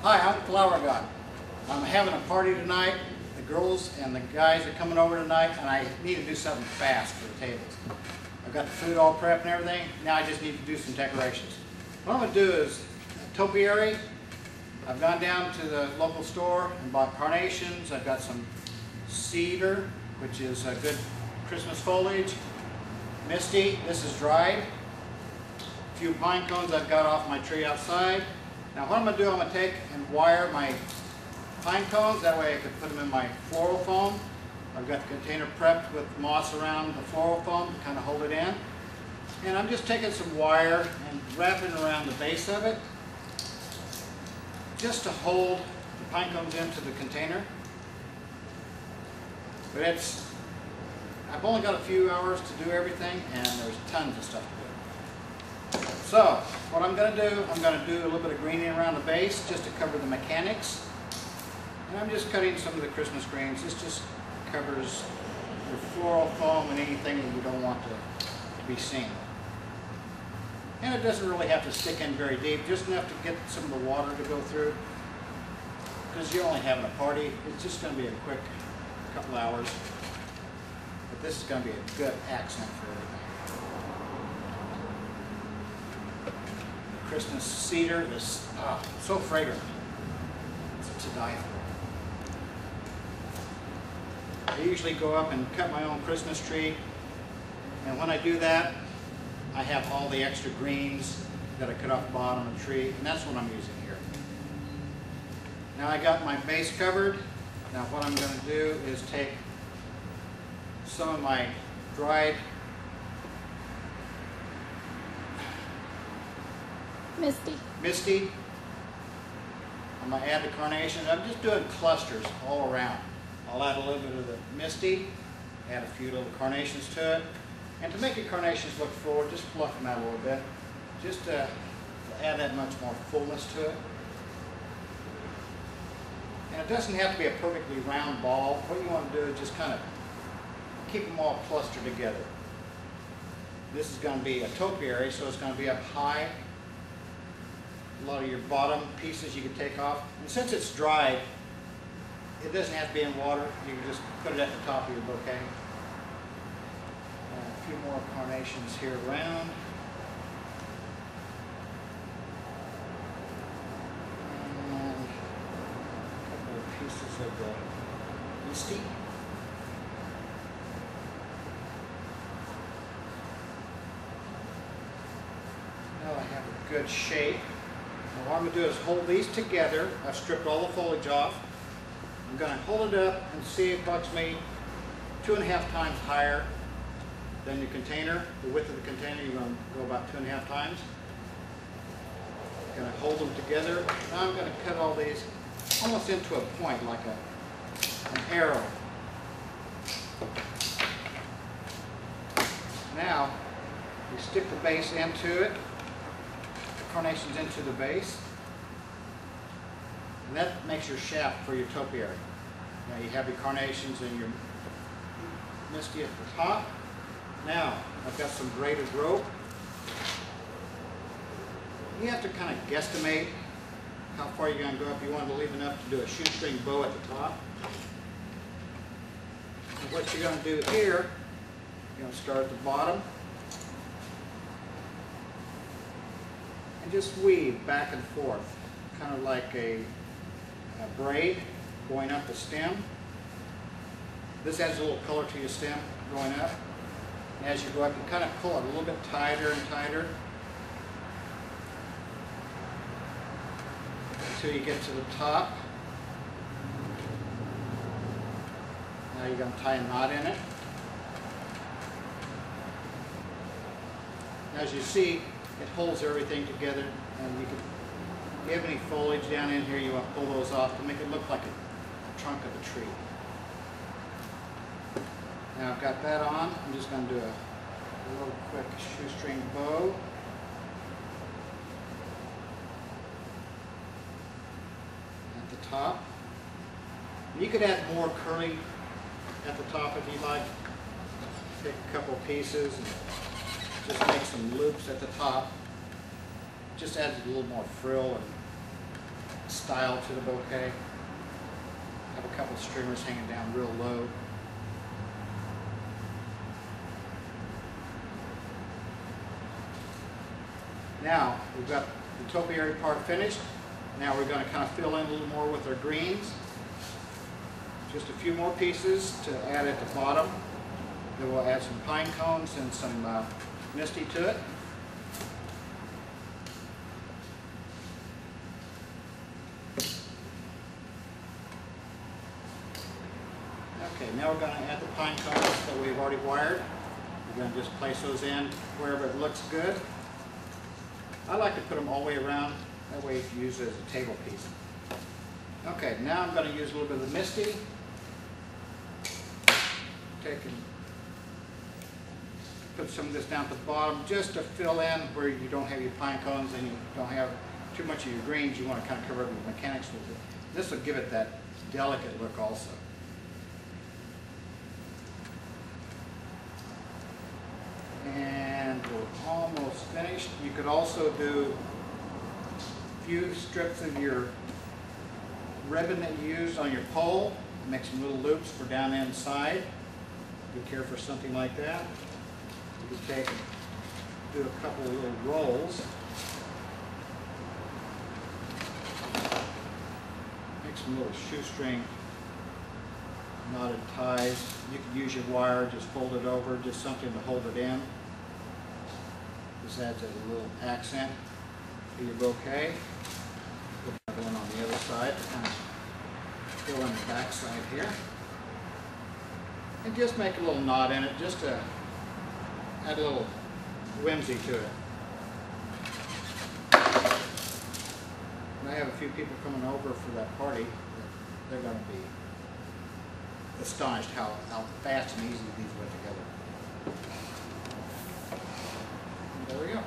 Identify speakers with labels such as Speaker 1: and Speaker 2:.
Speaker 1: Hi, I'm TheFlowergod. I'm having a party tonight. The girls and the guys are coming over tonight, and I need to do something fast for the tables. I've got the food all prepped and everything. Now I just need to do some decorations. What I'm going to do is Topiary. I've gone down to the local store and bought carnations. I've got some cedar, which is a good Christmas foliage. Misty, this is dried. A few pine cones I've got off my tree outside. Now what I'm going to do, I'm going to take and wire my pine cones. That way I can put them in my floral foam. I've got the container prepped with moss around the floral foam to kind of hold it in. And I'm just taking some wire and wrapping around the base of it just to hold the pine cones into the container. But I've only got a few hours to do everything, and there's tons of stuff to do. So, what I'm going to do a little bit of greening around the base just to cover the mechanics. And I'm just cutting some of the Christmas greens. This just covers your floral foam and anything that you don't want to be seen. And it doesn't really have to stick in very deep, just enough to get some of the water to go through. Because you're only having a party, it's just going to be a quick couple hours. But this is going to be a good accent for everything. Christmas cedar is so fragrant. It's to die for. I usually go up and cut my own Christmas tree, and when I do that, I have all the extra greens that I cut off the bottom of the tree, and that's what I'm using here. Now I got my base covered. Now what I'm going to do is take some of my dried misty. I'm going to add the carnations. I'm just doing clusters all around. I'll add a little bit of the misty, add a few little carnations to it. And to make your carnations look forward, just fluff them out a little bit. Just to add that much more fullness to it. And it doesn't have to be a perfectly round ball. What you want to do is just kind of keep them all clustered together. This is going to be a topiary, so it's going to be up high. A lot of your bottom pieces you can take off. And since it's dried, it doesn't have to be in water. You can just put it at the top of your bouquet. And a few more carnations here around. And a couple of pieces of the misty. Now I have a good shape. Now what I'm going to do is hold these together. I've stripped all the foliage off. I'm going to hold it up and see approximately 2.5 times higher than the container. The width of the container, you're going to go about 2.5 times. I'm going to hold them together. Now I'm going to cut all these almost into a point, like an arrow. Now, you stick the base into it. Carnations into the base, and that makes your shaft for your topiary. Now you have your carnations and your misty at the top. Now I've got some braided rope. You have to kind of guesstimate how far you're going to go up. You want to leave enough to do a shoestring bow at the top. And what you're going to do here, you're going to start at the bottom and just weave back and forth, kind of like a braid going up the stem. This adds a little color to your stem going up. And as you go up, you kind of pull it a little bit tighter and tighter until you get to the top. Now you're going to tie a knot in it. As you see, it holds everything together, and if you have any foliage down in here, you want to pull those off to make it look like a trunk of a tree. Now I've got that on. I'm just going to do a little quick shoestring bow. At the top. You could add more curly at the top if you like. Take a couple pieces and just make some loops at the top. Just adds a little more frill and style to the bouquet. I have a couple streamers hanging down real low. Now we've got the topiary part finished. Now we're going to kind of fill in a little more with our greens. Just a few more pieces to add at the bottom. Then we'll add some pine cones and some misty to it. Okay, now we're going to add the pine cones that we've already wired. We're going to just place those in wherever it looks good. I like to put them all the way around. That way you can use it as a table piece. Okay, now I'm going to use a little bit of the misty. Put some of this down at the bottom just to fill in where you don't have your pine cones and you don't have too much of your greens. You want to kind of cover up the mechanics with it. This will give it that delicate look also. And we're almost finished. You could also do a few strips of your ribbon that you used on your pole. Make some little loops for down the inside. If you care for something like that. You could do a couple of little rolls. Make some little shoestring knotted ties. You could use your wire, just fold it over, just something to hold it in. This adds a little accent to your bouquet. Put another one on the other side to kind of fill in the back side here. And just make a little knot in it, just to add a little whimsy to it. And I have a few people coming over for that party. They're going to be astonished how fast and easy these went together. And there we go.